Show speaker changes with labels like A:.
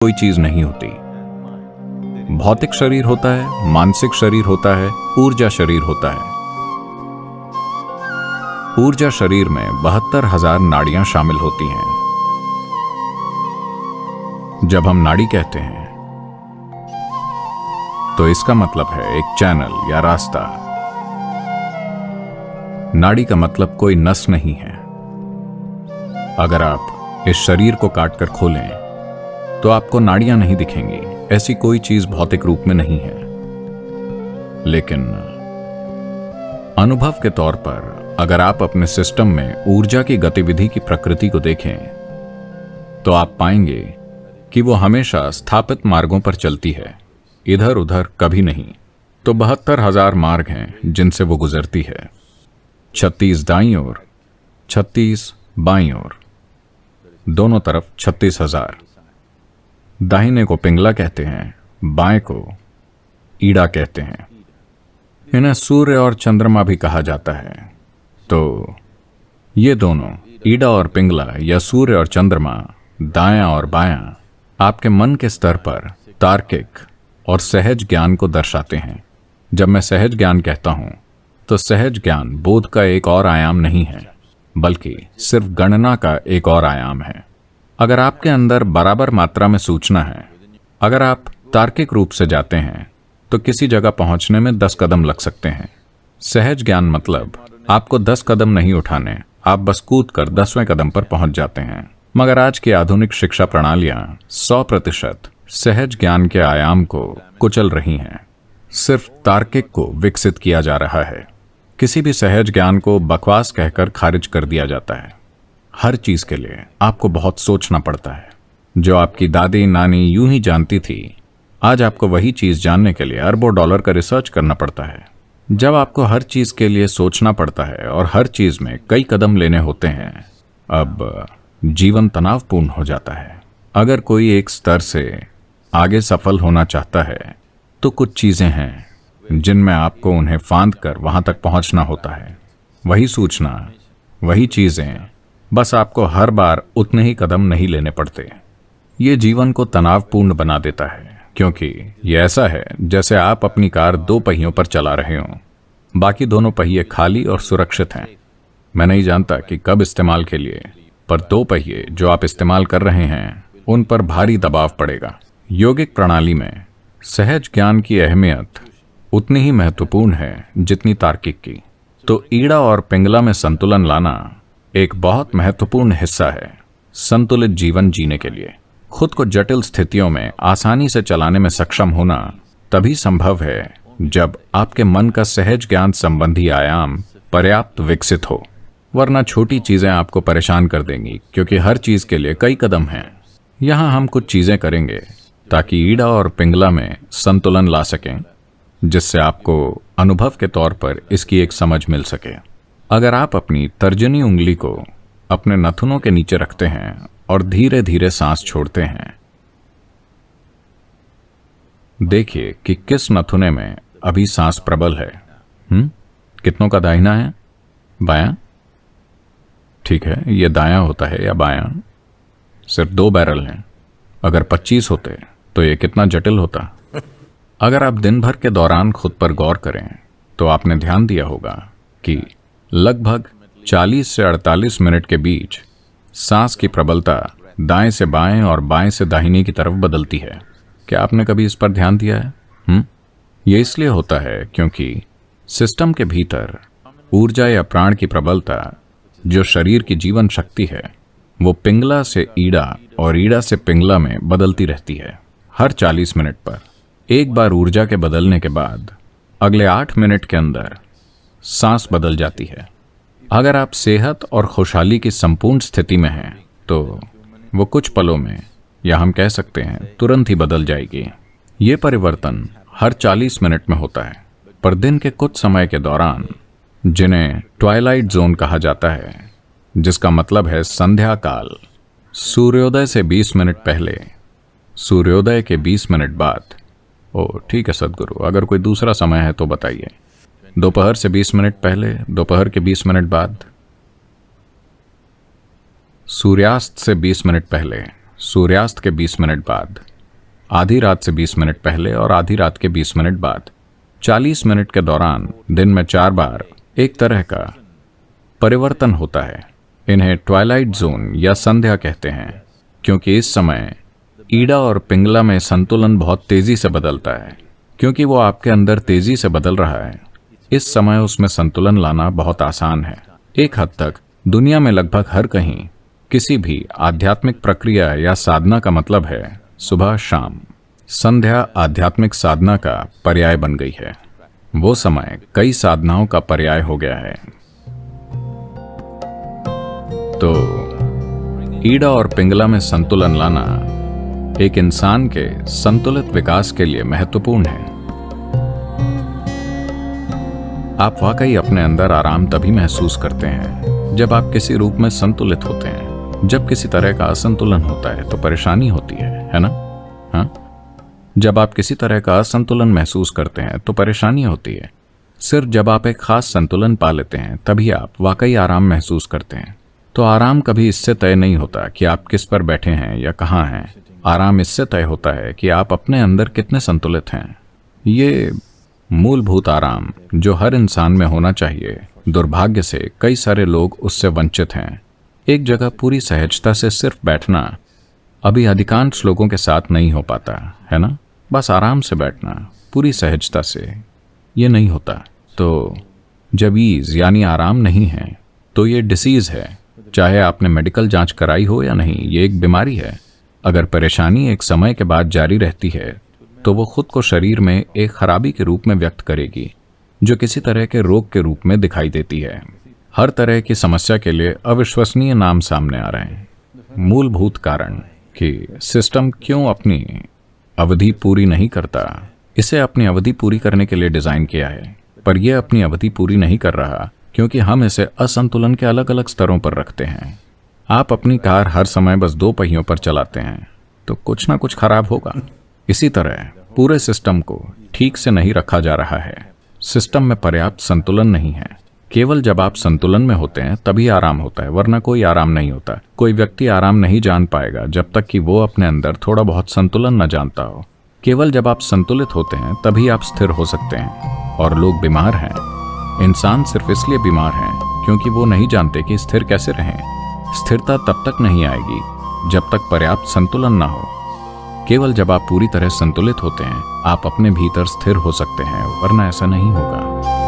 A: कोई चीज नहीं होती। भौतिक शरीर होता है, मानसिक शरीर होता है, ऊर्जा शरीर होता है। ऊर्जा शरीर में 72,000 नाड़ियां शामिल होती हैं। जब हम नाड़ी कहते हैं तो इसका मतलब है एक चैनल या रास्ता। नाड़ी का मतलब कोई नस नहीं है। अगर आप इस शरीर को काटकर खोलें तो आपको नाड़ियां नहीं दिखेंगी। ऐसी कोई चीज भौतिक रूप में नहीं है। लेकिन अनुभव के तौर पर अगर आप अपने सिस्टम में ऊर्जा की गतिविधि की प्रकृति को देखें तो आप पाएंगे कि वो हमेशा स्थापित मार्गों पर चलती है, इधर उधर कभी नहीं। तो 72,000 मार्ग हैं जिनसे वो गुजरती है। 36 दाईं ओर, 36 बाईं ओर, दोनों तरफ 36,000। दाहिने को पिंगला कहते हैं, बाएं को ईड़ा कहते हैं। इन्हें सूर्य और चंद्रमा भी कहा जाता है। तो ये दोनों ईड़ा और पिंगला या सूर्य और चंद्रमा, दायां और बायां, आपके मन के स्तर पर तार्किक और सहज ज्ञान को दर्शाते हैं। जब मैं सहज ज्ञान कहता हूं तो सहज ज्ञान बोध का एक और आयाम नहीं है, बल्कि सिर्फ गणना का एक और आयाम है। अगर आपके अंदर बराबर मात्रा में सूचना है, अगर आप तार्किक रूप से जाते हैं तो किसी जगह पहुंचने में 10 कदम लग सकते हैं। सहज ज्ञान मतलब आपको 10 कदम नहीं उठाने, आप बस कूद कर 10वें कदम पर पहुंच जाते हैं। मगर आज की आधुनिक शिक्षा प्रणालियां 100% सहज ज्ञान के आयाम को कुचल रही हैं। सिर्फ तार्किक को विकसित किया जा रहा है। किसी भी सहज ज्ञान को बकवास कहकर खारिज कर दिया जाता है। हर चीज के लिए आपको बहुत सोचना पड़ता है। जो आपकी दादी नानी यूं ही जानती थी, आज आपको वही चीज जानने के लिए अरबों डॉलर का रिसर्च करना पड़ता है। जब आपको हर चीज के लिए सोचना पड़ता है और हर चीज में कई कदम लेने होते हैं, अब जीवन तनावपूर्ण हो जाता है। अगर कोई एक स्तर से आगे सफल होना चाहता है तो कुछ चीजें हैं जिनमें आपको उन्हें फांद कर वहां तक पहुंचना होता है। वही सूचना, वही चीजें, बस आपको हर बार उतने ही कदम नहीं लेने पड़ते। ये जीवन को तनावपूर्ण बना देता है, क्योंकि ये ऐसा है जैसे आप अपनी कार 2 पहियों पर चला रहे हों, बाकी दोनों पहिए खाली और सुरक्षित हैं। मैं नहीं जानता कि कब इस्तेमाल के लिए, पर 2 पहिए जो आप इस्तेमाल कर रहे हैं उन पर भारी दबाव पड़ेगा। योगिक प्रणाली में सहज ज्ञान की अहमियत उतनी ही महत्वपूर्ण है जितनी तार्किक की। तो ईड़ा और पिंगला में संतुलन लाना एक बहुत महत्वपूर्ण हिस्सा है संतुलित जीवन जीने के लिए। खुद को जटिल स्थितियों में आसानी से चलाने में सक्षम होना तभी संभव है जब आपके मन का सहज ज्ञान संबंधी आयाम पर्याप्त विकसित हो, वरना छोटी चीजें आपको परेशान कर देंगी, क्योंकि हर चीज के लिए कई कदम हैं। यहां हम कुछ चीजें करेंगे ताकि ईड़ा और पिंगला में संतुलन ला सकें, जिससे आपको अनुभव के तौर पर इसकी एक समझ मिल सके। अगर आप अपनी तर्जनी उंगली को अपने नथुनों के नीचे रखते हैं और धीरे धीरे सांस छोड़ते हैं, देखिए कि किस नथुने में अभी सांस प्रबल है। कितनों का दाहिना है, बायां? ठीक है, ये दायां होता है या बायां? सिर्फ 2 बैरल हैं। अगर 25 होते तो ये कितना जटिल होता। अगर आप दिन भर के दौरान खुद पर गौर करें तो आपने ध्यान दिया होगा कि लगभग 40 से 48 मिनट के बीच सांस की प्रबलता दाएं से बाएं और बाएं से दाहिने की तरफ बदलती है। क्या आपने कभी इस पर ध्यान दिया है? यह इसलिए होता है क्योंकि सिस्टम के भीतर ऊर्जा या प्राण की प्रबलता, जो शरीर की जीवन शक्ति है, वो पिंगला से ईड़ा और ईड़ा से पिंगला में बदलती रहती है। हर 40 मिनट पर एक बार ऊर्जा के बदलने के बाद अगले 8 मिनट के अंदर सांस बदल जाती है। अगर आप सेहत और खुशहाली की संपूर्ण स्थिति में हैं तो वो कुछ पलों में, या हम कह सकते हैं तुरंत ही बदल जाएगी। ये परिवर्तन हर 40 मिनट में होता है, पर दिन के कुछ समय के दौरान, जिन्हें ट्वाइलाइट जोन कहा जाता है, जिसका मतलब है संध्या काल, सूर्योदय से 20 मिनट पहले, सूर्योदय के 20 मिनट बाद, ठीक है सदगुरु, अगर कोई दूसरा समय है तो बताइए। दोपहर से 20 मिनट पहले, दोपहर के 20 मिनट बाद, सूर्यास्त से 20 मिनट पहले, सूर्यास्त के 20 मिनट बाद, आधी रात से 20 मिनट पहले और आधी रात के 20 मिनट बाद 40 मिनट के दौरान दिन में 4 बार एक तरह का परिवर्तन होता है। इन्हें ट्वाइलाइट जोन या संध्या कहते हैं, क्योंकि इस समय ईडा और पिंगला में संतुलन बहुत तेजी से बदलता है। क्योंकि वो आपके अंदर तेजी से बदल रहा है, इस समय उसमें संतुलन लाना बहुत आसान है। एक हद तक दुनिया में लगभग हर कहीं किसी भी आध्यात्मिक प्रक्रिया या साधना का मतलब है सुबह शाम। संध्या आध्यात्मिक साधना का पर्याय बन गई है। वो समय कई साधनाओं का पर्याय हो गया है। तो ईडा और पिंगला में संतुलन लाना एक इंसान के संतुलित विकास के लिए महत्वपूर्ण है। आप वाकई अपने अंदर आराम तभी महसूस करते हैं जब आप किसी रूप में संतुलित होते हैं। जब किसी तरह का असंतुलन होता है तो परेशानी होती है ना? हाँ, जब आप किसी तरह का असंतुलन महसूस करते हैं तो परेशानी होती है। सिर्फ जब आप एक खास संतुलन पा लेते हैं तभी आप वाकई आराम महसूस करते हैं। तो आराम कभी इससे तय नहीं होता कि आप किस पर बैठे हैं या कहाँ हैं। आराम इससे तय होता है कि आप अपने अंदर कितने संतुलित हैं। ये मूलभूत आराम जो हर इंसान में होना चाहिए, दुर्भाग्य से कई सारे लोग उससे वंचित हैं। एक जगह पूरी सहजता से सिर्फ बैठना अभी अधिकांश लोगों के साथ नहीं हो पाता है ना? बस आराम से बैठना पूरी सहजता से, ये नहीं होता। तो जब ईज यानी आराम नहीं है तो ये डिसीज है। चाहे आपने मेडिकल जांच कराई हो या नहीं, ये एक बीमारी है। अगर परेशानी एक समय के बाद जारी रहती है तो वो खुद को शरीर में एक खराबी के रूप में व्यक्त करेगी, जो किसी तरह के रोग के रूप में दिखाई देती है। हर तरह की समस्या के लिए अविश्वसनीय नाम सामने आ रहे हैं। मूलभूत कारण कि सिस्टम क्यों अपनी अवधि पूरी नहीं करता। इसे अपनी अवधि पूरी करने के लिए डिजाइन किया है, पर यह अपनी अवधि पूरी नहीं कर रहा क्योंकि हम इसे असंतुलन के अलग अलग स्तरों पर रखते हैं। आप अपनी कार हर समय बस 2 पहियों पर चलाते हैं तो कुछ ना कुछ खराब होगा। इसी तरह पूरे सिस्टम को ठीक से नहीं रखा जा रहा है। सिस्टम में पर्याप्त संतुलन नहीं है। केवल जब आप संतुलन में होते हैं तभी आराम होता है, वरना कोई आराम नहीं होता। कोई व्यक्ति आराम नहीं जान पाएगा जब तक कि वो अपने अंदर थोड़ा बहुत संतुलन न जानता हो। केवल जब आप संतुलित होते हैं तभी आप स्थिर हो सकते हैं। और लोग बीमार हैं। इंसान सिर्फ इसलिए बीमार हैं क्योंकि वो नहीं जानते कि स्थिर कैसे रहें। स्थिरता तब तक नहीं आएगी जब तक पर्याप्त संतुलन ना हो। केवल जब आप पूरी तरह संतुलित होते हैं आप अपने भीतर स्थिर हो सकते हैं, वरना ऐसा नहीं होगा।